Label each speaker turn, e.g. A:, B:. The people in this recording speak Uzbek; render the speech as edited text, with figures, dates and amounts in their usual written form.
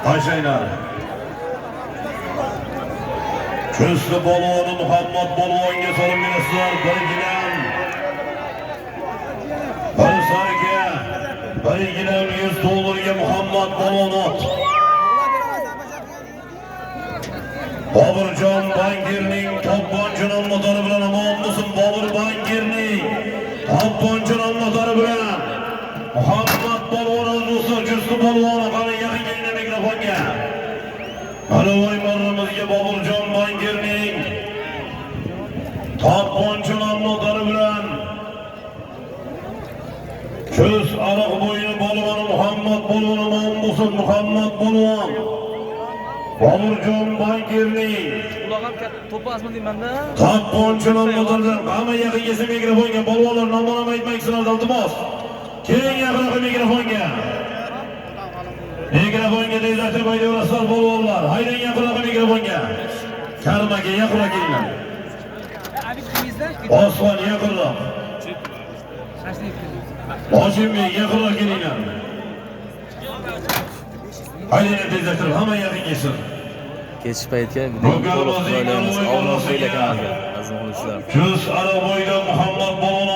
A: Taşaylar. Köslü balonu Muhammed Balonga solib berasizlar. Birigidan. Bir sarga. Birigidan $100 Muhammed Balonot. Boburjon Bankirning to'pponchi nomlari bilan omon bo'lsin. Bobur Bankirning to'pponchi nomlari bilan Muhammed Balonot do'stlar, Köslü baloni qani yaqin kelgan mikrofonga. Mana voy marramizga Boburjon Bankirning to'pponchi nomlari bilan Köz ariq bo'yi baloni Muhammed Baloni omon bo'lsin. Muhammed Balon Boburjon Bankirning
B: to'pni asma deymanda.
A: to'pponchi nomlaridan hamma yaqin kelsa mikrofonga. Balonlar nomini aytmaysizlar, iltimos. Keling yaqinroq mikrofonga. Mikrofonga tezlatib aytaverasizlar balonlar. Haydang yaqinroq mikrofonga. Karim aka yaqinroq kelinglar. Osmon yaqinroq. Hoshimga yaqinroq kelinglar. Haydang tezlatib hamma yaqin kelsin.
B: Ketish paytga video to'liq joylaymiz. Avval o'ylaganimizga. Azim qilishlar.
A: Köz ariq bo'yida Muhammed Balon